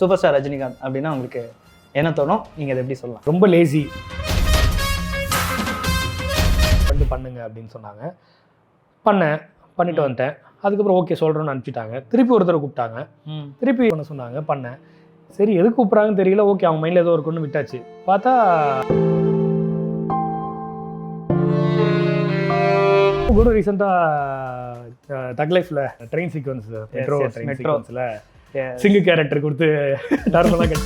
Super star Rajinikanth அப்படின்னா உங்களுக்கு என்ன தோணும்? நீங்கள் அதை எப்படி சொல்லலாம்? ரொம்ப லேசி பண்ணுங்க அப்படின்னு சொன்னாங்க. பண்ணிட்டு வந்துட்டேன். அதுக்கப்புறம் ஓகே சொல்கிறோன்னு அனுப்பிச்சிட்டாங்க. திருப்பி ஒருத்தரை கூப்பிட்டாங்க, திருப்பி பண்ண சொன்னாங்க, பண்ணேன். சரி எதுக்கு கூப்பிட்றாங்கன்னு தெரியல, ஓகே அவங்க மைண்டில் ஏதோ இருக்குன்னு விட்டாச்சு. பார்த்தா கூட ரீசெண்டாக தக் லைஃப்பில் ட்ரெயின் சீக்வன்ஸ் மெட்ரோ ட்ரெயின் சீக்வன்ஸில் சிங்கு கேரக்டர் கொடுத்து நார்மலாக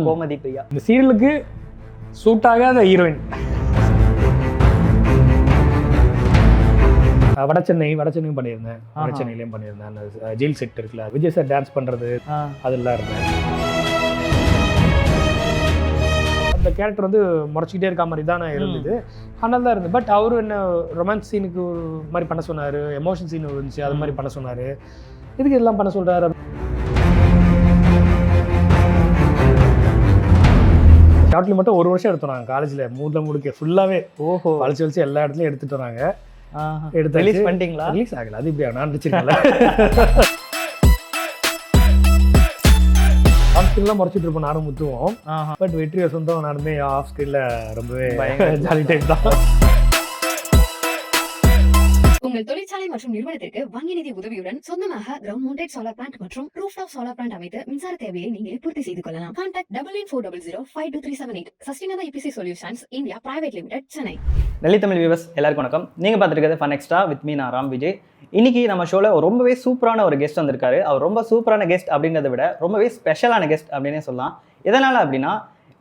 கோமதி பிரியா இந்த சீரியலுக்கு சூட் ஆகாத ஹீரோயின். வடச்சென்னையும் பண்ணியிருந்தேன், வடச்சென்னையிலையும் பண்ணியிருந்தேன். அந்த ஜெயில் செட் இருக்குல்ல, விஜய் சார் டான்ஸ் பண்ணுறது அதெல்லாம் இருந்தேன். அந்த கேரக்டர் வந்து முறைச்சிக்கிட்டே இருக்க மாதிரி தான் இருந்தது, அதனால தான் இருந்தது. பட் அவரும் என்ன ரொமான்ஸ் சீனுக்கு ஒரு மாதிரி பண்ண சொன்னார், எமோஷன் சீன் இருந்துச்சு அது மாதிரி பண்ண சொன்னார். இதுக்கு இதெல்லாம் பண்ண சொல்கிறாரு. ஷார்ட்லி மட்டும் 1 வருஷம் எடுத்தோம் நாங்கள் காலேஜில் மூடுக்க ஃபுல்லாகவே. ஓஹோ, வலிச்சு எல்லா இடத்துலையும் எடுத்துட்டு வராங்க. எடுத்து ரிலீஸ் பண்ணிட்டீங்களா? ரிலீஸ் ஆகலை. அது இப்படியா நான் நினச்சிருக்கேன்ல. ஆஃப் ஸ்க்ரீன்லாம் முறைச்சிட்டு இருப்போம் நானும் முத்துவோம். பட் வெற்றி சொந்தம் நானுமே ஆஃப் ஸ்க்ரீனில் ரொம்பவே ஜாலி டைப் தான். உங்கள் தொழிற்சாலை மற்றும் நிறுவனத்திற்கு வங்கி நிதி உதவியுடன் சொந்தமாக கிரவுண்ட் மவுண்டட் சோலார் பிளான்ட் மற்றும் ரூஃப்டாப் சோலார் பிளான்ட் அமைத்து மின்சார தேவையை நீங்களே பூர்த்தி செய்து கொள்ளலாம். Contact 8840052378 sustainable EPC solutions India private limited, Chennai. Delhi Tamil viewers எல்லாருக்கும் வணக்கம். நீங்கள் பார்த்துருக்கிறது ஃபன் எக்ஸ்ட்ரா வித் மீ, நான் ராம் விஜய். இன்னைக்கு நம்ம ஷோவில் ரொம்பவே சூப்பரான ஒரு கெஸ்ட் வந்திருக்காரு. அவர் ரொம்ப சூப்பரான கெஸ்ட் அப்படின்றத விட ரொம்பவே ஸ்பெஷலான கெஸ்ட் அப்படின்னே சொல்லலாம். எதனால் அப்படின்னா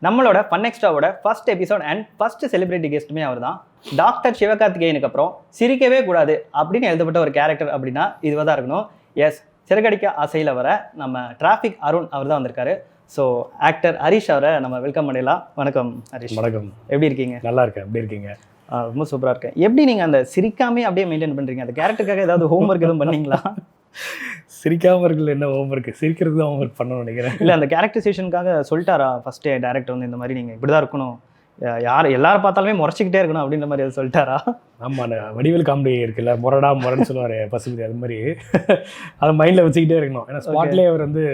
நம்மளோட ஃபன் எக்ஸ்ட்ராவோட first episode and first celebrity கெஸ்ட்டுமே அவர் தான். டாக்டர் சிவகார்த்திகேயனுக்கு அப்புறம் சிரிக்கவே கூடாது அப்படின்னு எழுதப்பட்ட ஒரு கேரக்டர் அப்படின்னா இதுவாக தான் இருக்கணும். எஸ், சிறகடிக்க ஆசையில் வர நம்ம டிராஃபிக் அருண் அவர் தான் வந்திருக்காரு. ஸோ ஆக்டர் ஹரிஷ் அவரை நம்ம வெல்கம் பண்ணிடலாம். வணக்கம் ஹரிஷ். வணக்கம். எப்படி இருக்கீங்க? நல்லா இருக்கேன். எப்படி இருக்கீங்க? ரொம்ப சூப்பராக இருக்கேன். எப்படி நீங்கள் அந்த சிரிக்காமே அப்படியே மெயின்டைன் பண்ணுறீங்க? அந்த கேரக்டருக்காக ஏதாவது ஹோம்ஒர்க் எதுவும் பண்ணீங்களா? சிரிக்காமல் இருக்கிறது என்ன ஹோம்ஒர்க்? சிரிக்கிறது தான் ஹோம்ஒர்க் பண்ணணும்னு நினைக்கிறேன். இல்லை, அந்த கேரக்டரைசேஷனுக்காக சொல்லிட்டாரா ஃபஸ்ட்டே டேரக்டர் வந்து இந்த மாதிரி நீங்கள் இப்படி தான் இருக்கணும், எல்லாரும் பார்த்தாலுமே முறைச்சிக்கிட்டே இருக்கணும் அப்படின்ற மாதிரி அது சொல்லிட்டாரா? ஆமாம், வடிவேல் காமெடி இருக்குல்ல, முரன்னு சொல்லுவார் பசுபதி, அது மாதிரி அதை மைண்டில் வச்சுக்கிட்டே இருக்கணும். ஏன்னா ஸ்பாட்லேயே அவர் வந்து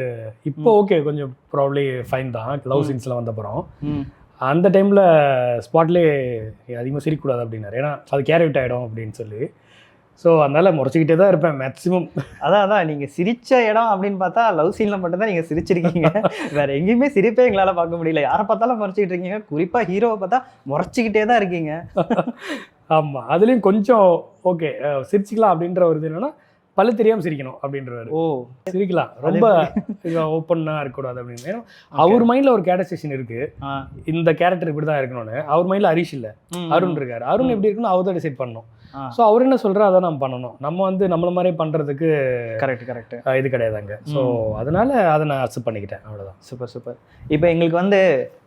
இப்போ ஓகே கொஞ்சம் ப்ராப்ளி ஃபைன் தான், லவ் சீன்ஸ்லாம் வந்தப்புறம் அந்த டைமில் ஸ்பாட்லேயே அதிகமாக சிரிக்கக்கூடாது அப்படின்னாரு. ஏன்னா அது கேரி அவுட் ஆகிடும் அப்படின்னு சொல்லி. ஸோ அதனால் முறைச்சிக்கிட்டே தான் இருப்பேன் மேக்ஸிமம். அதான் நீங்கள் சிரித்த இடம் அப்படின்னு பார்த்தா லவ் சீனில் மட்டும்தான் நீங்கள் சிரிச்சிருக்கீங்க. வேறு எங்கேயுமே சிரிப்பே எங்களால் பார்க்க முடியல. யாரை பார்த்தாலும் முறைச்சிக்கிட்டு இருக்கீங்க, குறிப்பாக ஹீரோவை பார்த்தா முறைச்சிக்கிட்டே தான் இருக்கீங்க. ஆமாம், அதுலேயும் கொஞ்சம் ஓகே சிரிச்சிக்கலாம் அப்படின்ற ஒரு இது என்னென்னா பல்லு தெரியாமல் சிரிக்கணும் அப்படின்றவாரு. ஓ, சிரிக்கலாம், ரொம்ப ஓப்பனாக இருக்கக்கூடாது அப்படின்னு. ஏன்னா அவர் மைண்டில் ஒரு கேரக்டரைசேஷன் இருக்குது, இந்த கேரக்டர் இப்படி தான் இருக்கணும்னு. அவர் மைண்டில் ஹரிஷ் இல்லை, அருண் இருக்கார். அருண் எப்படி இருக்குன்னு அவர் தான் டிசைட் பண்ணணும். ஸோ அவர் என்ன சொல்கிறா அதை நம்ம பண்ணணும். நம்ம வந்து நம்மள மாதிரி பண்ணுறதுக்கு கரெக்ட் இது கிடையாதாங்க. ஸோ அதனால அதை நான் அக்செப்ட் பண்ணிக்கிட்டேன், அவ்வளோதான். சூப்பர். இப்போ எங்களுக்கு வந்து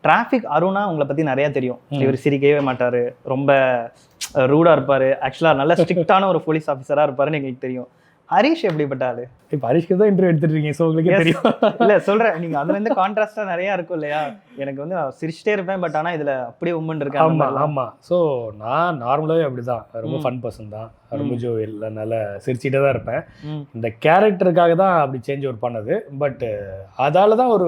டிராஃபிக் அருணா உங்களை பற்றி நிறையா தெரியும். இவர் சிரிக்கவே மாட்டார், ரொம்ப ரூடாக இருப்பார், ஆக்சுவலாக நல்ல ஸ்ட்ரிக்டான ஒரு போலீஸ் ஆஃபீஸராக இருப்பாருன்னு எங்களுக்கு தெரியும். ஹரிஷ் எப்படிப்பட்ட ஆளு? இப்போ ஹரிஷ்க்கு தான் இன்டர்வியூ எடுத்துட்டு இருக்கீங்க, ஸோ உங்களுக்கே தெரியும். இல்லை சொல்கிறேன், நீங்கள் அதுலேருந்து கான்ட்ராஸ்டாக நிறையா இருக்கும் இல்லையா? எனக்கு வந்து சிரிச்சிட்டே இருப்பேன், பட் ஆனால் இதில் அப்படியே உம்மன் இருக்கேன். ஆமாம். ஸோ நான் நார்மலாகவே அப்படி தான், ரொம்ப ஃபன் பர்சன் தான், ரொம்ப ஜோவியல், நல்லா சிரிச்சிட்டே தான் இருப்பேன். இந்த கேரக்டருக்காக தான் அப்படி சேஞ்ச் ஓவர் பண்ணது. பட் அதால தான் ஒரு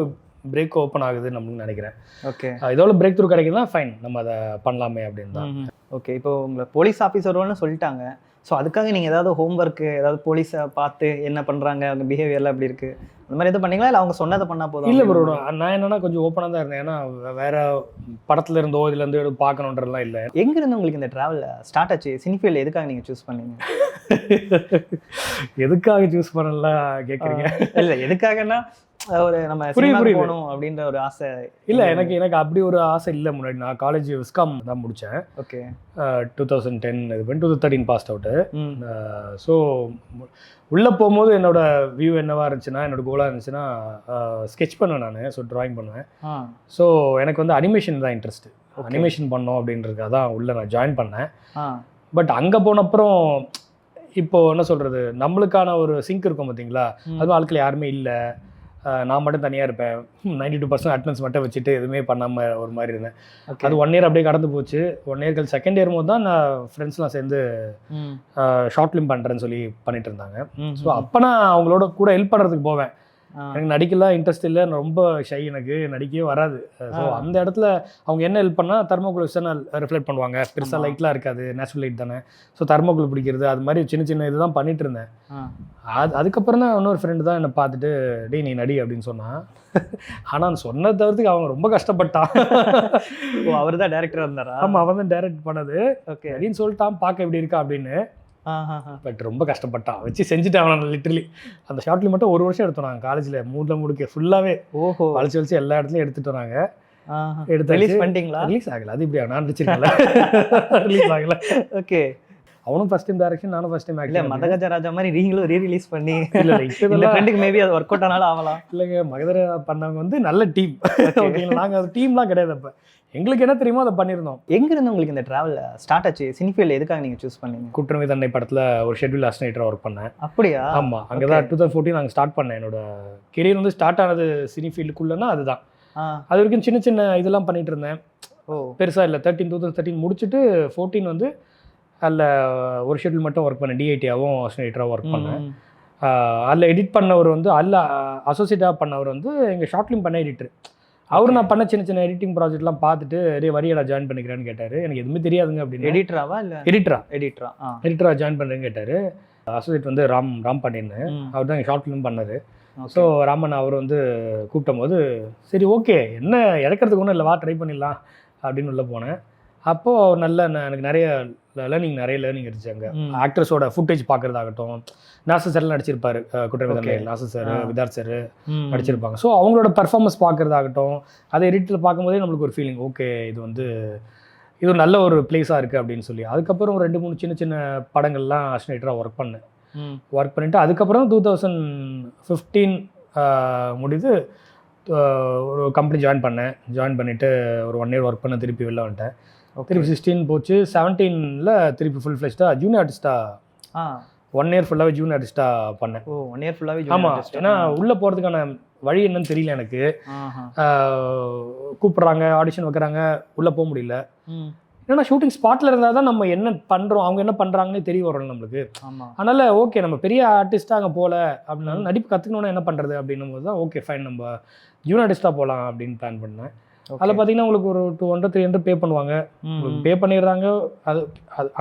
பிரேக் ஓப்பன் ஆகுது நம்மளுக்கு நினைக்கிறேன். ஓகே, இதோட பிரேக் த்ரூ கிடைக்குதுன்னா ஃபைன், நம்ம அதை பண்ணலாமே அப்படின்னு தான். ஓகே, இப்போ உங்களை போலீஸ் ஆஃபீஸர்னு சொல்லிட்டாங்க. ஸோ அதுக்காக நீங்கள் ஏதாவது ஹோம்ஒர்க்கு, ஏதாவது போலீஸை பார்த்து என்ன பண்ணுறாங்க, அவங்க பிஹேவியர்லாம் எப்படி இருக்குது, அந்த மாதிரி எதுவும் பண்ணீங்களா? இல்லை அவங்க சொன்னதை பண்ணால் போதும்? இல்லை ப்ரோ, நான் என்னன்னா கொஞ்சம் ஓப்பனாக தான் இருந்தேன். ஏன்னா வேறு படத்துல இருந்தோ இதுலேருந்து பார்க்கணுன்றதுலாம் இல்லை. எங்கேருந்து உங்களுக்கு இந்த ட்ராவல் ஸ்டார்ட் ஆச்சு? சினிஃபீல்டு எதுக்காக நீங்கள் சூஸ் பண்ணீங்க? எதுக்காக சூஸ் பண்ணலாம் கேட்குறீங்க? இல்லை, எதுக்காகன்னா ஒரு நம்ம போகணும் அப்படின்ற ஒரு ஆசை இல்லை. எனக்கு அப்படி ஒரு ஆசை இல்லை. முன்னாடி நான் காலேஜ் விஸ்காம் தான் முடித்தேன். ஓகே, 2010 இது பண்ணி 2013 பாஸ்ட் அவுட்டு. ஸோ உள்ளே போகும்போது என்னோட வியூ என்னவாக இருந்துச்சுன்னா, என்னோட கோலாக இருந்துச்சுன்னா ஸ்கெட்ச் பண்ணுவேன் நான். ஸோ ட்ராயிங் பண்ணுவேன். ஸோ எனக்கு வந்து அனிமேஷன் தான் இன்ட்ரெஸ்ட்டு. அனிமேஷன் பண்ணோம் அப்படின்றதுக்காக தான் உள்ளே நான் ஜாயின் பண்ணேன். பட் அங்கே போனப்புறம் இப்போது என்ன சொல்கிறது, நம்மளுக்கான ஒரு சிங்க் இருக்கும் பார்த்தீங்களா, அதுவும் ஆட்கள் யாருமே இல்லை. நான் மட்டும் தனியாக இருப்பேன். 92% அட்டனன்ஸ் மட்டும் வச்சுட்டு எதுவுமே பண்ணாமல் ஒரு மாதிரி இருந்தேன். ஓகே. அது 1 இயர் அப்படியே கடந்து போச்சு. 1 இயர் கழிச்சு செகண்ட் இயர் போது தான் நான் ஃப்ரெண்ட்ஸ்லாம் சேர்ந்து ஷார்ட் ஃபிலிம் பண்ணுறேன்னு சொல்லி பண்ணிட்டு இருந்தாங்க. ஸோ அப்போ நான் அவங்களோட கூட ஹெல்ப் பண்ணுறதுக்கு போவேன். எனக்கு நடிக்கலாம் இன்ட்ரெஸ்ட் இல்லை, நான் ரொம்ப ஷை, எனக்கு நடிக்கவே வராது. ஸோ அந்த இடத்துல அவங்க என்ன ஹெல்ப் பண்ணால் தெர்மோகுலர்ஸை ரிஃப்ளெக்ட் பண்ணுவாங்க. பெருசாக லைட்லாம் இருக்காது, நேச்சுரல் லைட் தானே. ஸோ தெர்மோகுலர் பிடிக்கிறது அது மாதிரி சின்ன சின்ன இதுதான் பண்ணிட்டு இருந்தேன். அதுக்கப்புறம் தான் இன்னொரு ஃப்ரெண்டு தான் என்னை பார்த்துட்டு டேய் நீ நடி அப்படின்னு சொன்னான். ஆனால் அந்த சொன்னதை தவிர்த்துக்கு அவன் ரொம்ப கஷ்டப்பட்டான். ஓ, அவர் தான் டேரக்டராக இருந்தாரா? ஆமாம், அவன் தான் டைரக்ட் பண்ணது. ஓகே. அப்படின்னு சொல்லிட்டான், பார்க்க எப்படி இருக்கா அப்படின்னு. பட் ரொம்ப கஷ்டப்பட்டான், வச்சு செஞ்சுட்டு அவன் லிட்டரலி. அந்த ஷார்ட்லி மட்டும் 1 வருஷம் எடுத்தோம் நாங்கள் காலேஜில் முழுக்க ஃபுல்லாகவே. ஓஹோ. வலிச்சு எல்லா இடத்துலையும் எடுத்துட்டு வராங்க. எடுத்து ரிலீஸ் பண்ணிட்டீங்களா? ரிலீஸ் ஆகலை. அது இப்படியா, நான் நடிச்சிருக்கேன்ல. ரிலீஸ் ஆகலை. ஓகே. அவனும் ஃபர்ஸ்ட் டைம் டைரக்ஷன், நானும் ஃபர்ஸ்ட் டைம் இல்ல ஆக்டிங். மதகஜ ராஜா மாதிரி நீங்களும் ரீரிலீஸ் பண்ணி இல்லை இந்த ட்ரெண்டுக்கு மேபி அது ஒர்க் அவுட் ஆனாலும் ஆகலாம். இல்லைங்க, மகதர பண்ணவங்க வந்து நல்ல டீம். ஓகேங்களா, நாங்கள் அது டீம்லாம் கிடையாது. அப்போ எங்களுக்கு என்ன தெரியுமோ அதை பண்ணியிருந்தோம். எங்க இருந்து உங்களுக்கு இந்த டிராவல் ஸ்டார்ட் ஆச்சு? சினிஃபீல்ட் எதுக்காக நீங்க சூஸ் பண்ணீங்க? குற்றமை தண்டனை படத்தில் ஒரு ஷெட்யூல் அசிஸ்டன்டாக ஒர்க் பண்ணேன். அப்படியா? ஆமாம், அங்கே தான் 2014 நாங்கள் ஸ்டார்ட் பண்ணேன். என்னோட கெரியர் வந்து ஸ்டார்ட் ஆனது சினி ஃபீல்டுக்குள்ளேன்னா அதுதான். அது வரைக்கும் சின்ன சின்ன இதெல்லாம் பண்ணிட்டு இருந்தேன். ஓ, பெருசாக இல்லை. 2013 முடிச்சுட்டு 14 வந்து அதில் ஒரு ஷெட்யூல் மட்டும் ஒர்க் பண்ணேன். டிஐடியாகவும் அசிஸ்டன்டாக ஒர்க் பண்ணேன். அதில் எடிட் பண்ணவர் வந்து அதில் அசோசியேட்டாக பண்ணவர் வந்து எங்கள் ஷார்ட் ஃபிலிம் பண்ண எடிட்டர். அவர் நான் பண்ண சின்ன சின்ன எடிட்டிங் ப்ராஜெக்ட்லாம் பார்த்துட்டு டே வரியா ஜாயின் பண்ணிக்கிறேன்னு கேட்டார். எனக்கு எதுவுமே தெரியாதுங்க அப்படின்னு. எடிட்டராவா இல்லை எடிட்டரா ஜாயின் பண்ணுறேன்னு கேட்டார். அசோசியேட் வந்து ராம் பண்ணியிருந்தேன். அவர் தான் எங்கள் ஷார்ட் ஃபிலிம் பண்ணார். ஸோ ராமன் அவர் வந்து கூப்பிடும் போது சரி ஓகே, என்ன இறக்கிறதுக்கு ஒன்றும் இல்லை, வா ட்ரை பண்ணிடலாம் அப்படின்னு உள்ளே போனேன். அப்போது நல்ல எனக்கு நிறைய லேர்னிங் இருந்துச்சு. அங்கே ஆக்டர்ஸோட ஃபுட்டேஜ் பார்க்குறதாகட்டும், நாசர் சார்லாம் நடிச்சிருப்பாரு, குற்றவிதனை நாசர் சார், விதார்த் சார் நடிச்சிருப்பாங்க. ஸோ அவங்களோட பர்ஃபார்மன்ஸ் பார்க்குறதாகட்டும், அதை எடிட்டில் பார்க்கும்போதே நம்மளுக்கு ஒரு ஃபீலிங், ஓகே இது வந்து இது ஒரு நல்ல ஒரு பிளேஸாக இருக்குது அப்படின்னு சொல்லி. அதுக்கப்புறம் 2-3 சின்ன சின்ன படங்கள்லாம் அசிஸ்டன்டாக ஒர்க் பண்ணிவிட்டு அதுக்கப்புறம் 2015 முடிது ஒரு கம்பெனி ஜாயின் பண்ணிவிட்டு ஒரு 1 இயர் ஒர்க் பண்ண திருப்பி வெளில வந்துட்டேன். திருப்பி 16 போச்சு. 17ல் திருப்பி ஃபுல் ஃப்ளெஷ்டாக ஜூனியர் ஆர்டிஸ்டாக 1 இயர் ஃபுல்லாகவே ஜூனியர் ஆர்டிஸ்டாக பண்ணேன். ஓ, 1 இயர் ஃபுல்லாகவே? ஆமாம், ஏன்னா உள்ளே போகிறதுக்கான வழி என்னன்னு தெரியல எனக்கு. கூப்பிட்றாங்க, ஆடிஷன் வைக்கிறாங்க, உள்ளே போக முடியல. ஏன்னா ஷூட்டிங் ஸ்பாட்டில் இருந்தால் தான் நம்ம என்ன பண்ணுறோம், அவங்க என்ன பண்ணுறாங்கன்னே தெரிய வரும் நம்மளுக்கு. அதனால் ஓகே, நம்ம பெரிய ஆர்டிஸ்ட்டாக அங்கே போகல அப்படின்னாலும் நடிப்பு கற்றுக்கணுன்னா என்ன பண்ணுறது அப்படின்னும் போது தான் ஓகே ஃபைன் நம்ம ஜூனியர் ஆர்டிஸ்ட்டாக போகலாம் அப்படின்னு பிளான் பண்ணேன். அதில் பார்த்தீங்கன்னா உங்களுக்கு ஒரு 200-300 பே பண்ணுவாங்க. உங்களுக்கு பே பண்ணிடுறாங்க. அது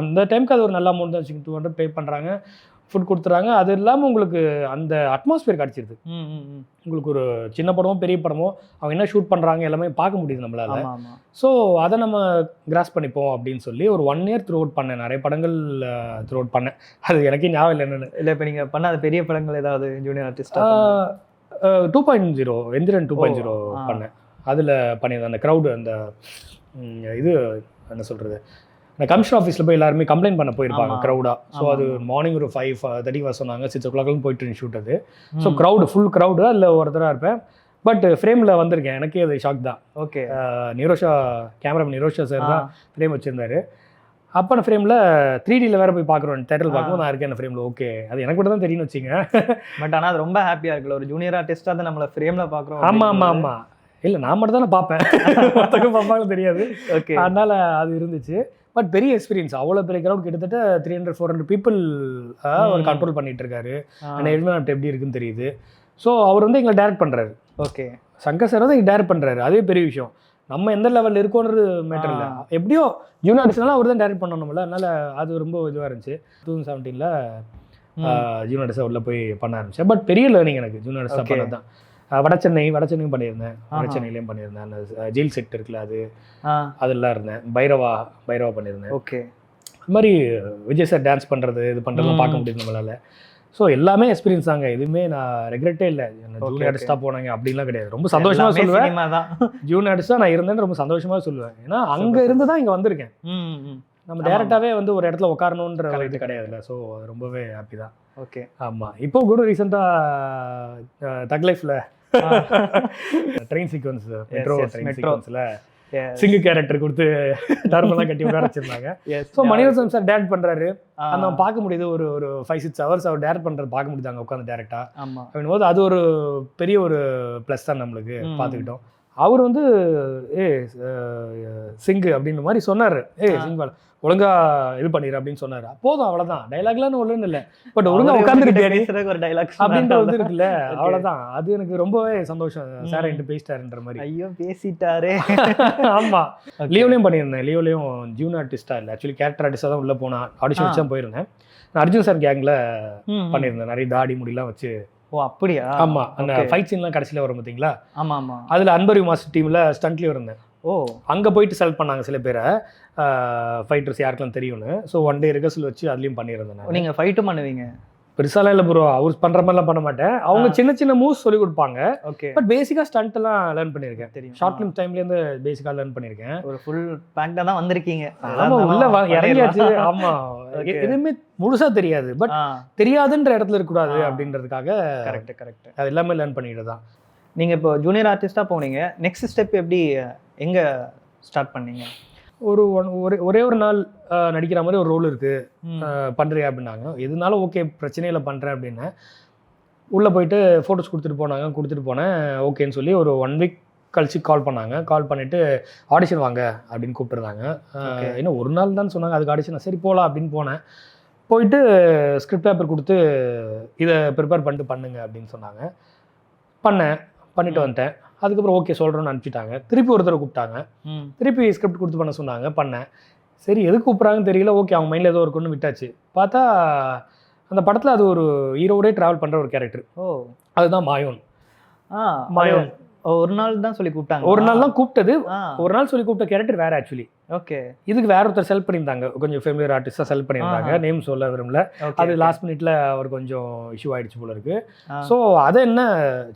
அந்த டைமுக்கு அது ஒரு நல்ல அமௌண்ட் தான் வச்சுக்கோங்க. 200 பே பண்ணுறாங்க, ஃபுட் கொடுத்துறாங்க. அது இல்லாமல் உங்களுக்கு அந்த அட்மாஸ்பியர் கிடச்சிருது. உங்களுக்கு ஒரு சின்ன படமோ பெரிய படமோ அவங்க என்ன ஷூட் பண்ணுறாங்க எல்லாமே பார்க்க முடியுது நம்மளால. ஸோ அதை நம்ம கிராஸ் பண்ணிப்போம் அப்படின்னு சொல்லி ஒரு 1 இயர் த்ரூ அவுட் பண்ணேன். நிறைய படங்கள் த்ரூ அவுட் பண்ணேன். அது எனக்கே ஞாபகம் இல்லை என்னென்னு. இல்லை, இப்போ நீங்கள் பண்ண பெரிய படங்கள் ஏதாவது ஜூனியர் ஆர்டிஸ்டா? 2.0 எந்திரன் 2.0 பண்ணேன். அதில் பண்ணியிருந்தேன். அந்த க்ரௌடு, அந்த இது என்ன சொல்கிறது, அந்த கமிஷன் ஆஃபீஸில் போய் எல்லாருமே கம்ப்ளைண்ட் பண்ண போயிருப்பாங்க க்ரௌடாக. ஸோ அது மார்னிங் ஒரு 5:30 வர சொன்னாங்க. 6 o'clock போயிட்டு ஷூட் அது. ஸோ ஃபுல் க்ரௌடு, அதில் ஒருத்தராக இருப்பேன். பட் ஃப்ரேமில் வந்திருக்கேன். எனக்கே அது ஷாக் தான். ஓகே. கேமராமேன் நிரோஷா சார் தான் ஃப்ரேம் வச்சுருந்தாரு. அப்போ நான் ஃப்ரேமில் 3Dயில் வேறு போய் பார்க்குறோம், தேட்டரில் பார்க்கும்போது நான் இருக்கேன் அந்த ஃப்ரேமில். ஓகே, அது எனக்கு மட்டும் தான் தெரியும்னு வச்சுங்க. பட் ஆனால் அது ரொம்ப ஹாப்பியாக இருக்குல்ல, ஒரு ஜூனியர் ஆர்டிஸ்ட்டாக தான் நம்மளை ஃப்ரேமில் பார்க்குறோம். ஆமாம். இல்லை, நான் மட்டும் தான் பார்ப்பேன், மற்றவங்க பார்ப்பாங்க தெரியாது. ஓகே, அதனால் அது இருந்துச்சு. பட் பெரிய எக்ஸ்பீரியன்ஸ். அவ்வளோ பெரிய க்ரௌட், கிட்டத்தட்ட 300-400 பீப்புள் ஒரு கண்ட்ரோல் பண்ணிட்டு இருக்காரு. அந்த என்விரான்மெண்ட் எப்படி இருக்குன்னு தெரியுது. ஸோ அவர் வந்து எங்களை டைரக்ட் பண்ணுறாரு. ஓகே, சங்கர் சார் வந்து எங்களை டைரக்ட் பண்ணுறாரு. அதே பெரிய விஷயம். நம்ம எந்த லெவலில் இருக்கோன்றது மேட்டர் இல்லை. எப்படியோ ஜூனியர் ஆர்டிஸ்ட்னால அவர் தான் டைரக்ட் பண்ணணும்ல. அதனால் அது ரொம்ப இதுவாக இருந்துச்சு. 2017ல் ஜூனியர் ஆர்டிஸ்டாக உள்ள போய் பண்ண ஆரம்பித்தேன். பட் பெரிய லேர்னிங் எனக்கு ஜூனியர் ஆர்டிஸ்டாக பண்ணது தான். வடச்சென்னையும் பண்ணியிருந்தேன். வடச்சென்னையிலையும் பண்ணியிருந்தேன். அந்த ஜெயில் செட் இருக்குல்ல, அதெல்லாம் இருந்தேன். பைரவா பண்ணியிருந்தேன். ஓகே, அது மாதிரி விஜய் சார் டான்ஸ் பண்ணுறது இது பண்ணுறதுலாம் பார்க்க முடியுது நம்மளால். ஸோ எல்லாமே எக்ஸ்பீரியன்ஸ் தாங்க. எதுவுமே நான் ரெக்ரெட்டே இல்லை. ஜூனியர் ஆர்டிஸ்டாக போனாங்க அப்படின்லாம் கிடையாது. ரொம்ப சந்தோஷமாக சொல்லுவேன். ஜூனியர் ஆர்டிஸ்டாக நான் இருந்தேன்னு ரொம்ப சந்தோஷமாக சொல்லுவேன். ஏன்னா அங்கே இருந்து தான் இங்கே வந்திருக்கேன். நம்ம டேரெக்டாகவே வந்து ஒரு இடத்துல உட்காரணுன்ற இது கிடையாதுல்ல. ஸோ அது ரொம்பவே ஹாப்பி தான். ஓகே, ஆமாம். இப்போ கூட ரீசெண்டாக தக் லைஃப்பில் ட்ரெயின் சீக்வன்ஸ், மெட்ரோ ட்ரெயின் சீக்வன்ஸில் சிங்கு கேரக்டர் கொடுத்து டர்மெல்லாம் கட்டி உட்கார வச்சிருந்தாங்க. ஸோ மணிரத்னம் சார் டேரக்ட் பண்றாரு, அந்த பார்க்க முடியுது ஒரு 5-6 ஹவர்ஸ் அவர் டேரக்ட் பண்றது பார்க்க முடியுது அங்கே உட்காந்து டேரக்டா. அப்படின் போது அது ஒரு பெரிய ஒரு ப்ளஸ் தான் நம்மளுக்கு. பார்த்துக்கிட்டோம். அவர் வந்து சிங்கு அப்படின்ற மாதிரி சொன்னார், சிங்கு ஒழுங்கா இது பண்ணிடு அப்படின்னு சொன்னார். போதும், அவ்வளோதான். டைலாக்லாம் ஒன்றும் இல்லை, பட் ஒழுங்கா உட்காந்துருக்கு ஒரு டைலாக் அப்படின்ற வந்து இருக்குல்ல, அவ்வளோதான். அது எனக்கு ரொம்பவே சந்தோஷம். சார் என்கிட்ட பேசிட்டாருன்ற மாதிரி. ஐயோ பேசிட்டாரு. ஆமாம், லியோலையும் பண்ணியிருந்தேன். லியோலையும் ஜூன் ஆர்டிஸ்டா இல்லை, ஆக்சுவலி கேரக்டர் ஆர்டிஸ்டாக தான் உள்ளே போனேன். ஆடிஷன் வச்சு தான் போயிருந்தேன். நான் அர்ஜுன் சார் கேங்கில் பண்ணியிருந்தேன். நிறைய தாடி முடியெல்லாம் வச்சு. ஓ அப்படியா? ஆமாம், அந்த ஃபைட் சீன்லாம் கடைசியில் வரும் பார்த்தீங்களா? ஆமாம் ஆமாம். அதில் அன்பரிவு மாஸ்டர் டீமில் ஸ்டண்ட்லேயும் இருந்தேன். ஓ, அங்கே போயிட்டு செலக்ட் பண்ணாங்க சில பேரை, ஃபைட்டர்ஸ் யாருக்கெல்லாம் தெரியும்னு. ஸோ ஒன் டே ரிஹர்சல் வச்சு அதுலேயும் பண்ணியிருந்தேன். நீங்கள் ஃபைட்டும் பண்ணுவீங்க? பெருசாலாம் இல்லை ப்ரோ, அவர் பண்ணுற மாதிரிலாம் பண்ண மாட்டேன். அவங்க சின்ன சின்ன மூவ்ஸ் சொல்லி கொடுப்பாங்க. ஓகே, பட் பேசிக்காக ஸ்டண்ட்லாம் லேர்ன் பண்ணியிருக்கேன். தெரியும், ஷார்ட் ஃபிலிம் டைம்லேருந்து பேசிக்காக லேர்ன் பண்ணியிருக்கேன். ஒரு ஃபுல் பேண்டாக தான் வந்திருக்கீங்க. ஆமாம், உள்ள இறங்கியாச்சு. ஆமாம், எதுவுமே முழுசாக தெரியாது, பட் தெரியாதுன்ற இடத்துல இருக்கக்கூடாது அப்படின்றதுக்காக. கரெக்ட், அது எல்லாமே லேர்ன் பண்ணிட்டு தான். நீங்கள் இப்போ ஜூனியர் ஆர்டிஸ்ட்டாக போனீங்க, நெக்ஸ்ட் ஸ்டெப் எப்படி எங்கே ஸ்டார்ட் பண்ணீங்க? ஒரே ஒரு நாள் நடிக்கிற மாதிரி ஒரு ரோல் இருக்குது, பண்ணுறியா அப்படின்னாங்க. எதுனாலும் ஓகே, பிரச்சனை இல்லை, பண்ணுறேன் அப்படின்னு. உள்ளே போயிட்டு ஃபோட்டோஸ் கொடுத்துட்டு போனேன். ஓகேன்னு சொல்லி ஒரு 1 வீக் கழிச்சு கால் பண்ணாங்க. கால் பண்ணிவிட்டு ஆடிஷன் வாங்க அப்படின்னு கூப்பிட்டுருந்தாங்க. இன்னும் ஒரு நாள் தான் சொன்னாங்க அதுக்கு ஆடிஷன். சரி போகலாம் அப்படின்னு போனேன். போயிட்டு ஸ்கிரிப்ட் பேப்பர் கொடுத்து இதை ப்ரிப்பேர் பண்ணிட்டு பண்ணுங்க அப்படின்னு சொன்னாங்க. பண்ணிட்டு வந்துட்டேன். அதுக்கப்புறம் ஓகே சொல்கிறோன்னு அனுப்பிச்சிட்டாங்க. திருப்பி ஒருத்தரை கூப்பிட்டாங்க, திருப்பி ஸ்கிரிப்ட் கொடுத்து பண்ண சொன்னாங்க. பண்ணேன். சரி எதுக்கு கூப்பிட்றாங்கன்னு தெரியல. ஓகே, அவங்க மைண்டில் ஏதோ இருக்குன்னு விட்டாச்சு. பார்த்தா அந்த படத்தில் அது ஒரு ஹீரோடே ட்ராவல் பண்ணுற ஒரு கேரக்டர். ஓ, அதுதான் மாயோன். மாயோன் ஒரு நாள் தான் சொல்லி கூப்பிட்டாங்க. ஒரு நாள் தான் கூப்பிட்டது. ஒரு நாள் சொல்லி கூப்பிட்ட கேரக்டர் வேறு ஆக்சுவலி. ஓகே, இதுக்கு வேற ஒருத்தர் செலக்ட் பண்ணியிருந்தாங்க, கொஞ்சம் ஃபேமிலியர் ஆர்டிஸ்டாக செலக்ட் பண்ணியிருந்தாங்க. நேம் சொல்ல விரும்பல. அது லாஸ்ட் மினிட்ல அவர் கொஞ்சம் இஷ்யூ ஆகிடுச்சு போல இருக்கு. ஸோ அதை என்ன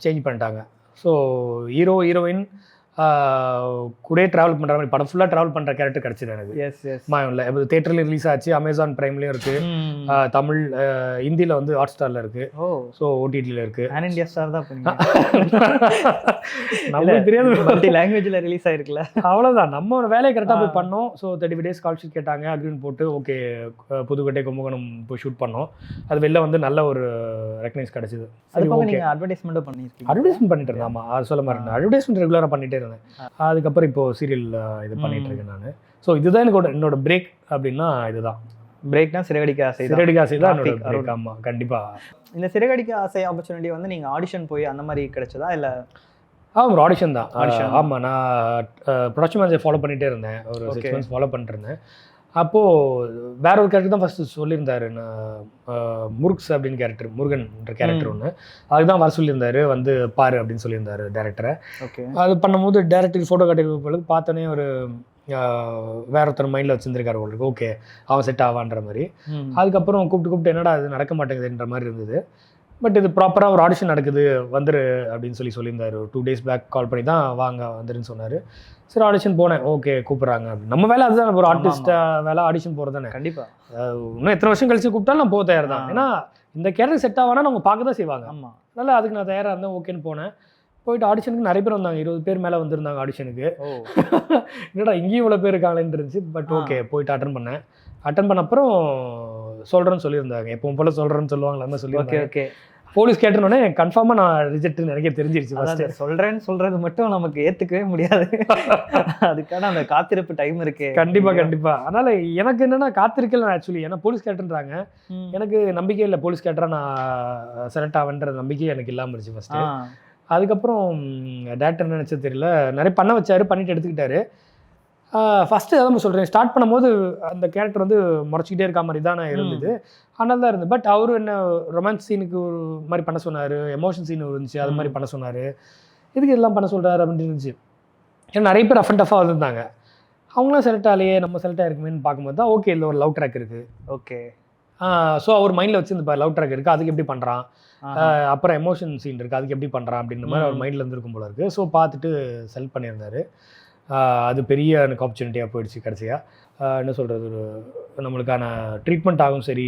சேஞ்ச் பண்ணிட்டாங்க. ஸோ ஹீரோயின் கூட ட்ராவல் பண்ணுற மாதிரி படம் ஃபுல்லாக ட்ராவல் பண்ணுற கேரக்டர் கிடச்சிது எனக்கு. மாயோன்ல இப்போ தேட்டர்லையும் ரிலீஸ் ஆச்சு, அமேசான் பிரைம்லேயும் இருக்குது, தமிழ் ஹிந்தியில் வந்து ஹாட் ஸ்டாரில் இருக்குது. ஸோ ஓடிடியில் இருக்குது. இந்தியா ஸ்டார் தான் நம்மளுக்கு தெரியாது, மல்டி லாங்குவேஜில் ரிலீஸ் ஆகிருக்குல்ல. அவ்வளோதான், நம்ம வேலையை கரெக்டாக போய் பண்ணோம். ஸோ 35 days கால் ஷீட் கேட்டாங்க, அக்ரிமெண்ட் போட்டு ஓகே புதுக்கோட்டை கும்பகோணம் போய் ஷூட் பண்ணோம். அது வெளில வந்து நல்ல ஒரு ரெக்கக்னைஸ் கிடச்சிது. அட்வர்டைஸ்மெண்ட்டும் பண்ணியிருக்கீங்க? அட்வர்டைஸ்மெண்ட் பண்ணிட்டு இருந்தேன். ஆமாம், அது சொல்ல மாதிரி அட்வர்டைஸ்மெண்ட் ரெகுலராக பண்ணிகிட்டே இருந்தேன். அதுக்கப்புறம் இப்போ சீரியல் இது பண்ணிட்டு இருக்கேன் நான். ஸோ இதுதான் என்னோட பிரேக். அப்படின்னா இதுதான் பிரேக்னா சிறகடிக்க ஆசை. சிறகடிக்க ஆசை தான் என்னோட பிரேக். ஆமாம், கண்டிப்பாக. இந்த சிறகடிக்க ஆசை ஆப்பர்ச்சுனிட்டி வந்து நீங்கள் ஆடிஷன் போய் அந்த மாதிரி கிடைச்சதா இல்லை? ஒரு ஆடிஷன் தான். ஆமாம், நான் ப்ரொடக்ஷன் மேனேஜர் ஃபாலோ பண்ணிகிட்டே இருந்தேன். ஒரு 6 months ஃபாலோ பண்ணிட்டு இருந்தேன். அப்போது வேற ஒரு கேரக்டர் தான் ஃபஸ்ட்டு சொல்லியிருந்தாரு. முருக்ஸ் அப்படின்னு கேரக்டர், முருகன்ற கேரக்டர் ஒன்று, அதுதான் வர சொல்லியிருந்தாரு, வந்து பாரு அப்படின்னு சொல்லியிருந்தாரு டேரக்டரை. ஓகே, அது பண்ணும்போது டேரக்டர் ஃபோட்டோ காட்டி பார்த்தோன்னே ஒரு வேற ஒருத்தர் மைண்டில் வச்சுருந்துருக்காரு உங்களுக்கு. ஓகே, அவன் செட் ஆவான்ற மாதிரி. அதுக்கப்புறம் கூப்பிட்டு என்னடா அது நடக்க மாட்டேங்குதுன்ற மாதிரி இருந்தது. பட் இது ப்ராப்பராக ஒரு ஆடிஷன் நடக்குது, வந்துரு அப்படின்னு சொல்லியிருந்தாரு. 2 days பேக் கால் பண்ணி தான் வாங்க வந்துருன்னு சொன்னார். சரி ஆடிஷன் போனேன். ஓகே கூப்பிட்றாங்க அப்படின்னு. நம்ம வேலை அதுதான், ஒரு ஆர்டிஸ்ட் வேலை ஆடிஷன் போகிறது தானே. கண்டிப்பாக. இன்னும் எத்தனை வருஷம் கழிச்சு கூப்பிட்டாலும் நான் போக தயார் தான். ஏன்னா இந்த கேரக்டர் செட் ஆவானா அவங்க பார்க்க தான் செய்வாங்க. ஆமாம், அதனால் அதுக்கு நான் தயாராக இருந்தேன். ஓகேன்னு போனேன். போயிட்டு ஆடிஷனுக்கு நிறைய பேர் வந்தாங்க, 20 பேர் மேலே வந்திருந்தாங்க ஆடிஷனுக்கு. என்னடா இங்கேயும் இவ்வளோ பேர் இருக்காங்களேன்னு இருந்துச்சு. பட் ஓகே போயிட்டு அட்டன் பண்ணேன். அட்டன் பண்ண அப்புறம் சொல்கிறேன்னு சொல்லியிருந்தாங்க. எப்பவும் போல் சொல்கிறேன்னு சொல்லுவாங்களா அந்த சொல்லி. ஓகே ஓகே போலீஸ் கேட்டனோடனே கன்ஃபார்மாக நான் ரிஜெக்ட்னு எனக்கு தெரிஞ்சிருச்சு. சொல்றது மட்டும் நமக்கு ஏற்றுக்கவே முடியாது. அதுக்கான அந்த காத்திருப்பு டைம் இருக்கு. கண்டிப்பாக. அதனால் எனக்கு என்னென்னா காத்திருக்கல ஆக்சுவலி. ஏன்னா போலீஸ் கேட்டுன்றாங்க, எனக்கு நம்பிக்கை இல்லை போலீஸ் கேட்டராக நான் செலக்ட் ஆவேன்ற நம்பிக்கை எனக்கு இல்லாமல் இருந்துச்சு ஃபஸ்ட்டு. அதுக்கப்புறம் டேரக்டர் நினச்சது தெரியல, நிறைய பண்ண வச்சாரு, பண்ணிட்டு எடுத்துக்கிட்டாரு. ஃபஸ்ட்டு அதான் சொல்கிறேன், ஸ்டார்ட் பண்ணும்போது அந்த கேரக்டர் வந்து முறைச்சிக்கிட்டே இருக்க மாதிரி தான் இருந்தது. ஆனால் தான் இருந்தது. பட் அவரு என்ன ரொமான்ஸ் சீனுக்கு ஒரு மாதிரி பண்ண சொன்னார், எமோஷன் சீன் இருந்துச்சு அது மாதிரி பண்ண சொன்னார். இதுக்கு இதெல்லாம் பண்ண சொல்கிறாரு அப்படின்னு இருந்துச்சு. ஏன்னா நிறைய பேர் ரஃப் அண்ட் டஃபாக வந்திருந்தாங்க. அவங்களாம் செலக்ட் ஆகலையே, நம்ம செலக்ட் ஆகிருக்குமேன்னு பார்க்கும்போது தான் ஓகே இல்லை ஒரு லவ் ட்ராக் இருக்குது. ஓகே, ஸோ அவர் மைண்டில் வச்சுருந்துப்பார் லவ் ட்ராக் இருக்குது, அதுக்கு எப்படி பண்ணுறான், அப்புறம் எமோஷன் சீன் இருக்குது, அதுக்கு எப்படி பண்ணுறான் அப்படின்ற மாதிரி அவர் மைண்டில் இருந்திருக்கும் போல இருக்குது. ஸோ பார்த்துட்டு செலக்ட் பண்ணியிருந்தார். அது பெரிய எனக்கு ஆப்பர்ச்சுனிட்டியாக போயிடுச்சு கடைசியாக. என்ன சொல்கிறது, ஒரு நம்மளுக்கான ட்ரீட்மெண்ட் ஆகும் சரி,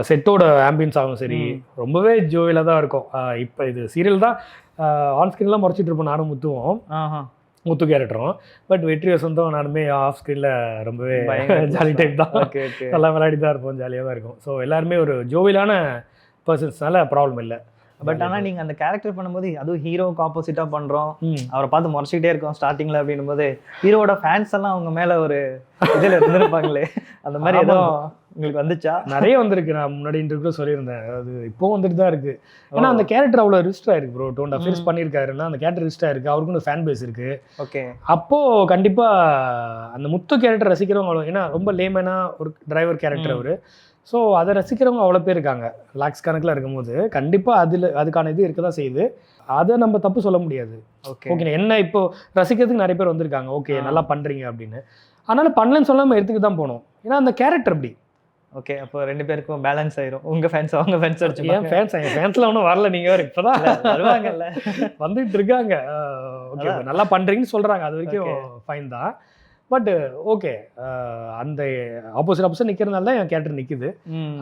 செட்டோட ஆம்பியன்ஸ் ஆகும் சரி, ரொம்பவே ஜோவியலாக தான் இருக்கும். இப்போ இது சீரியல் தான் ஆன் ஸ்க்ரீன்லாம் முறைச்சிட்டு இருப்போம் நானும் முத்துவோம். முத்து கேரக்டரும். பட் வெற்றி வசந்தும் நானுமே ஆஃப் ஸ்க்ரீனில் ரொம்பவே ஜாலி டைப் தான். Okay okay. நல்லா விளையாடி தான் இருப்போம், ஜாலியாக தான் இருக்கும். ஸோ எல்லாருமே ஒரு ஜோவியலான பர்சன்ஸ்னால ப்ராப்ளம் இல்லை. பட் ஆனால் நீங்கள் அந்த கேரக்டர் பண்ணும்போது அதுவும் ஹீரோவுக்கு ஆப்போசிட்டாக பண்ணுறோம், ம். அவரை பார்த்து முறைச்சிக்கிட்டே இருக்கோம் ஸ்டார்டிங்கில் அப்படின்னும் போது ஹீரோவோட ஃபேன்ஸ் எல்லாம் அவங்க மேலே ஒரு இதில் இருந்திருப்பாங்களே, அந்த மாதிரி ஏதோ உங்களுக்கு வந்துச்சா? நிறைய வந்திருக்கு. நான் முன்னாடி இன்டர்வியூ சொல்லியிருந்தேன், அது இப்போ வந்துட்டு தான் இருக்குது. ஏன்னா அந்த கேரக்டர் அவ்வளோ ரிஸ்டாக இருக்குது ப்ரோ. 2.5 years பண்ணியிருக்காருன்னா அந்த கேரக்டர் ரிஸ்டாக இருக்குது, அவருக்குன்னு ஃபேன் பேஸ் இருக்குது. ஓகே. அப்போது கண்டிப்பாக அந்த முத்து கேரக்டர் ரசிக்கிறவங்க அவ்வளோ, ஏன்னா ரொம்ப லேமனாக ஒரு டிரைவர் கேரக்டர் அவர். ஸோ அதை ரசிக்கிறவங்க அவ்வளோ பேர் இருக்காங்க, லாக்ஸ் கணக்கில் இருக்கும்போது கண்டிப்பாக அதுக்கான இது இருக்க தான் செய்யுது. அதை நம்ம தப்பு சொல்ல முடியாது. ஓகே ஓகே, என்ன இப்போ ரசிக்கிறதுக்கு நிறைய பேர் வந்திருக்காங்க, ஓகே நல்லா பண்ணுறீங்க அப்படின்னு. அதனால் பண்ணலன்னு சொல்லாமல் எடுத்துக்க தான் போகணும், ஏன்னா அந்த கேரக்டர் அப்படி. ஓகே, அப்போ 2 பேருக்கும் பேலன்ஸ் ஆயிரும். உங்கள் ஃபேன்ஸ் அவங்க ஃபேன்ஸ் அடிச்சு என் ஃபேன்ஸ்லாம் ஒன்றும் வரல, நீங்கள் வேறு இப்போ தான் வருவாங்கல்ல, வந்துட்டு இருக்காங்க. ஓகே, நல்லா பண்ணுறீங்கன்னு சொல்கிறாங்க, அது வரைக்கும் ஃபைன் தான். பட் ஓகே, அந்த ஆப்போசிட் நிற்கிறதுனால தான் என் கேரக்டர் நிற்குது.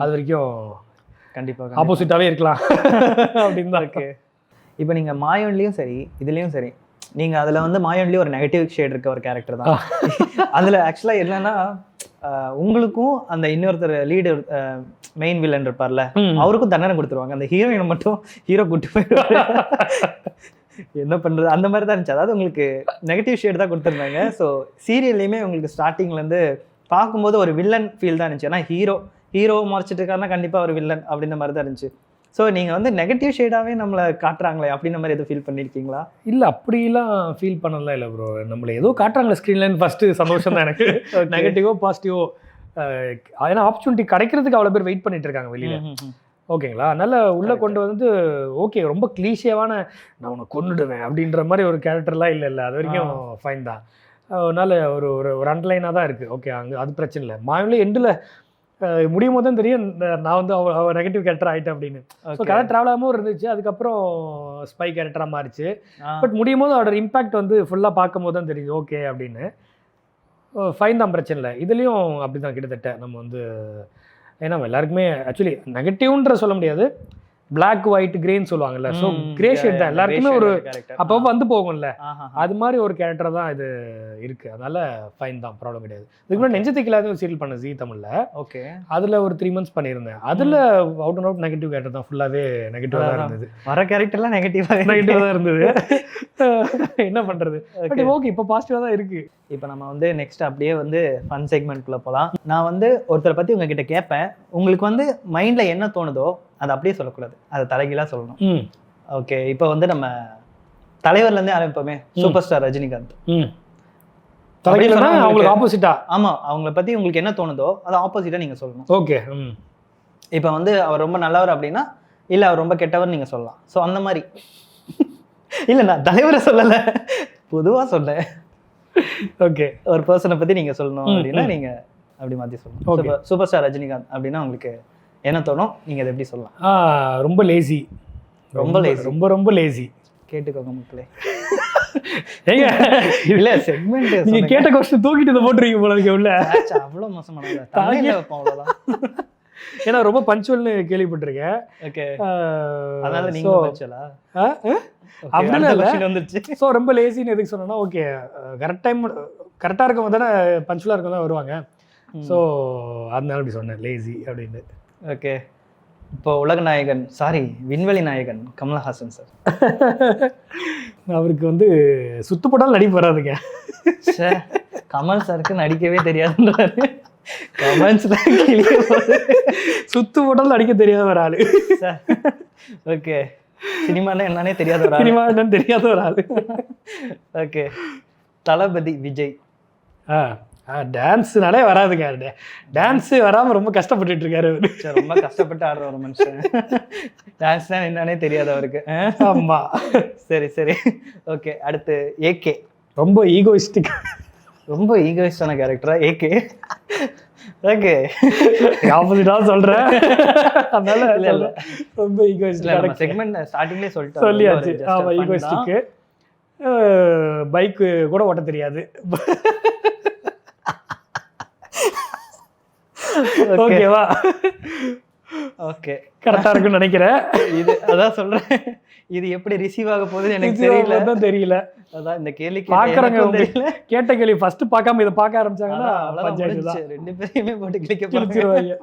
அது வரைக்கும் கண்டிப்பாக ஆப்போசிட்டாகவே இருக்கலாம் அப்படின்னு தான் இருக்கு. இப்போ நீங்கள் மாயன்லேயும் சரி இதுலேயும் சரி, நீங்கள் அதில் வந்து மாயன்லேயும் ஒரு நெகட்டிவ் ஷேட் இருக்க ஒரு கேரக்டர் தான். அதில் ஆக்சுவலாக என்னன்னா உங்களுக்கும் அந்த இன்னொருத்தர் லீடு மெயின் வில்லன் இருப்பார்ல, அவருக்கும் தண்டனை கொடுத்துருவாங்க. அந்த ஹீரோயினை மட்டும் ஹீரோ கூட்டு போயிடுவாரு. என்ன பண்ணுறது, அந்த மாதிரி தான் இருந்துச்சு. அதாவது உங்களுக்கு நெகட்டிவ் ஷேட் தான் கொடுத்துருந்தாங்க. ஸோ சீரியல்லையுமே உங்களுக்கு ஸ்டார்டிங்லேருந்து பார்க்கும்போது ஒரு வில்லன் ஃபீல் தான் இருந்துச்சு. ஏன்னா ஹீரோ மறைச்சிட்டு இருக்காருன்னா கண்டிப்பாக ஒரு வில்லன் அப்படின்ற மாதிரி தான் இருந்துச்சு. ஸோ நீங்கள் வந்து நெகட்டிவ் ஷேடாகவே நம்மளை காட்டுறாங்களே அப்படின்ற மாதிரி எதுவும் ஃபீல் பண்ணியிருக்கீங்களா? இல்லை, அப்படிலாம் ஃபீல் பண்ணலாம் இல்லை ப்ரோ. நம்மளை ஏதோ காட்டுறாங்களே ஸ்க்ரீன்லேருந்து ஃபஸ்ட்டு சந்தோஷம் தான் எனக்கு. நெகட்டிவோ பாசிட்டிவோ, ஏன்னா ஆப்பர்ச்சுனிட்டி கிடைக்கிறதுக்கு அவ்வளோ பேர் வெயிட் பண்ணிட்டு இருக்காங்க வெளியில். ஓகேங்களா, அதனால் உள்ளே கொண்டு வந்து ஓகே ரொம்ப கிளீஷியவான நான் உன்னை கொண்டுடுவேன் அப்படின்ற மாதிரி ஒரு கேரக்டர்லாம் இல்லை. அது வரைக்கும் ஃபைன் தான். அதனால் ஒரு ஒரு அண்டர்லைனாக தான் இருக்குது. ஓகே, அங்கே அது பிரச்சனை இல்லை. மாயன்லேயே எண்டில் முடியும் போது தான் தெரியும் நான் வந்து அவள் நெகட்டிவ் கேரக்டர் ஆகிட்டேன் அப்படின்னு. ஸோ கதை ட்ராவலாகவும் இருந்துச்சு, அதுக்கப்புறம் ஸ்பை கேரக்டராக மாறிச்சு. பட் முடியும் போது அவரோட இம்பேக்ட் வந்து ஃபுல்லாக பார்க்கும் போது தான் தெரியுது ஓகே அப்படின்னு. ஃபைன் தான், பிரச்சனை இல்லை. இதுலேயும் அப்படி தான் கிட்டத்தட்ட நம்ம வந்து, ஏன்னா எல்லாருக்குமே ஆக்சுவலி நெகட்டிவ்ன்ற சொல்ல முடியாது, பிளாக் ஒயிட் கிரேன்னு சொல்லுவாங்கல்ல. ஸோ கிரே ஷேட் தான் எல்லாருக்குமே ஒரு அப்போ வந்து போகும்ல, அது மாதிரி ஒரு கேரக்டர் தான் இது இருக்குது. அதனால ஃபைன் தான், ப்ராப்ளம் கிடையாது. இதுக்கு முன்னாடி நெஞ்சத்திக்கலாத ஒரு சீரியல் பண்ண ஜீ தமிழில். ஓகே, அதில் ஒரு 3 months பண்ணியிருந்தேன். அதில் out and out negative character தான், ஃபுல்லாகவே நெகட்டிவாக தான் இருந்தது. வர கேரக்டர்லாம் நெகட்டிவாக தான் இருந்தது. என்ன பண்ணுறது, பட் ஓகே இப்போ பாசிட்டிவாக தான் இருக்குது. இப்போ நம்ம வந்து நெக்ஸ்ட் அப்படியே வந்து ஃபன் செக்மெண்ட்குள்ளே போகலாம். நான் வந்து ஒருத்தரை பற்றி உங்ககிட்ட கேட்பேன், உங்களுக்கு வந்து மைண்டில் என்ன தோணுதோ அதை அப்படியே சொல்லக்கூடாது, அதை தலைகீழாக சொல்லணும். ஓகே, இப்போ வந்து நம்ம தலைவர்லேருந்தே ஆரம்பிப்போமே, சூப்பர் ஸ்டார் ரஜினிகாந்த். தலைகீழா அவங்களுக்கு ஆப்போசிட்டா? ஆமாம், அவங்கள பற்றி உங்களுக்கு என்ன தோணுதோ அதை ஆப்போசிட்டாக நீங்கள் சொல்லணும். ஓகே, இப்போ வந்து அவர் ரொம்ப நல்லவர் அப்படின்னா, இல்லை அவர் ரொம்ப கெட்டவர் நீங்கள் சொல்லலாம். ஸோ அந்த மாதிரி இல்லை, நான் தலைவரை சொல்லலை, பொதுவாக சொன்னேன். ஓகே, ஒரு பர்சனை பற்றி நீங்கள் சொல்லணும் அப்படின்னா நீங்கள் அப்படி மாற்றி சொல்லணும். சூப்பர் ஸ்டார் ரஜினிகாந்த் அப்படின்னா உங்களுக்கு என்ன தோணும், நீங்கள் அதை எப்படி சொல்லலாம்? ரொம்ப லேசி, ரொம்ப லேசி. கேட்டுக்கோங்க மக்களே. ஏங்க இல்லை, செக்மெண்ட் நீங்கள் கேட்ட கொஸ்டின் தூக்கிட்டு இதை போட்டுருக்கீங்க போல இருக்கு உள்ள. அவ்வளோ மோசமான தலையில் வைப்போம், அவ்வளோதான். ஏன்னா ரொம்ப பஞ்சுவல்னு கேள்விப்பட்டிருக்கேன். ஓகே, அதனால நீங்கள் பஞ்சுவலா? அப்படின்னா வந்துருச்சு. ஸோ ரொம்ப லேசின்னு எதுக்கு சொன்னோன்னா, ஓகே கரெக்டாக இருக்கவங்க தானே பஞ்சுவலாக இருக்கவங்க தான் வருவாங்க. ஸோ அதனால அப்படி சொன்னேன் லேசி அப்படின்னு. ஓகே, இப்போ உலக நாயகன், சாரி விண்வெளி நாயகன் கமலஹாசன் சார், அவருக்கு வந்து சுத்து போட்டாலும் நடிப்பு வராதுங்க. கமல் சாருக்கு நடிக்கவே தெரியாதுன்றாரு. கமெண்ட்ஸ்ல சுத்து போட்டாலும் நடிக்க தெரியாத ஒரு ஆளு. ஓகே, சினிமானா என்னன்னே தெரியாத ஒரு ஆளு. சினிமா என்னன்னு தெரியாத ஒரு ஆளு. ஓகே, தளபதி விஜய். டான்ஸ்னாலே வராதுங்க. டான்ஸு வராமல் ரொம்ப கஷ்டப்பட்டுட்டு இருக்காரு. ரொம்ப கஷ்டப்பட்டு ஆடுற ஒரு மனுஷன், டான்ஸ்னா என்னன்னே தெரியாதவருக்கு. ஆமாம், சரி. ஓகே, அடுத்து ஏகே. ரொம்ப ஈகோயிஸ்டிக், ரொம்ப ஈகோயிஸ்டான கேரக்டரா ஏகே? ஓகே, ஆப்போசிட்டாக சொல்கிறேன். அதனால இல்லை, ரொம்ப ஈகோயிஸ்டிக். செக்மெண்ட் ஸ்டார்டிங்லேயே சொல்லியாச்சு. ஆமாம், ஈகோயிஸ்டிக்கு. பைக்கு கூட ஓட்ட தெரியாது. ஓகேவா? ஓகே, கரெக்டாக இருக்குன்னு நினைக்கிறேன். இது அதான் சொல்றேன், இது எப்படி ரிசீவ் ஆக போகுதுன்னு எனக்கு தெரியல. தான் தெரியல. அதான் இந்த கேள்வி பார்க்குறவங்க தெரியல. கேட்ட கேள்வி ஃபர்ஸ்ட் பார்க்காம இதை பார்க்க ஆரம்பிச்சாங்கன்னா பஞ்சாயத்து தான். 2 பேரையுமே போட்டு கிளிக்க கிழிச்சிருவாங்க.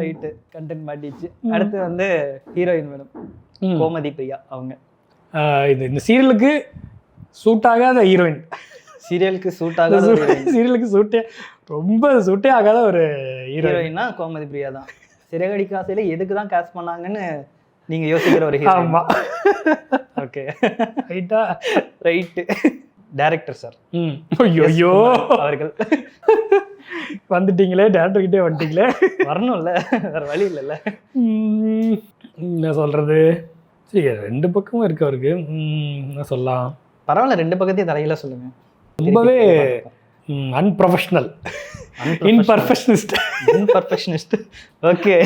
Right, content மாட்டிச்சு. அடுத்து வந்து ஹீரோயின் மேடம் கோமதி பிரியா. அவங்க இந்த சீரியலுக்கு சூட் ஆகாத ஹீரோயின், சீரியலுக்கு சூட் ஆகாத சீரியலுக்கு ரொம்ப சூட்டே ஆகாத ஒரு ஹீரோயின்னா கோமதி பிரியா தான். சிறகடி காசையில எதுக்கு தான் காஸ்ட் பண்ணாங்கன்னு நீங்க யோசிக்கிற ஒரு ஹீரோயின். ஆமா, ஓகே, ரைட்டா? ரைட்டு. டைரக்டர் சார் ஐயோ அவர்கள் வந்துட்டீங்களே, டேரக்டர் கிட்டே வந்துட்டீங்களே. வரணும்ல, வேற வழி இல்லைல்ல. என்ன சொல்றது, சரி 2 பக்கமும் இருக்கு அவருக்கு. என்ன சொல்லலாம், பரவாயில்ல, 2 பக்கத்தையும் தலையில சொல்லுங்க. ரொம்பவே அன்ப்ரொஃபஷனல், இன்பர்ஃபெக்ஷனிஸ்ட். ஓகே,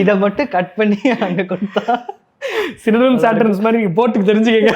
இதை மட்டும் கட் பண்ணி அங்கே கொடுத்தா சினிமன் சாட்டர்ன்ஸ் மாதிரி நீங்கள் போட்டுக்கு தெரிஞ்சுக்கங்க.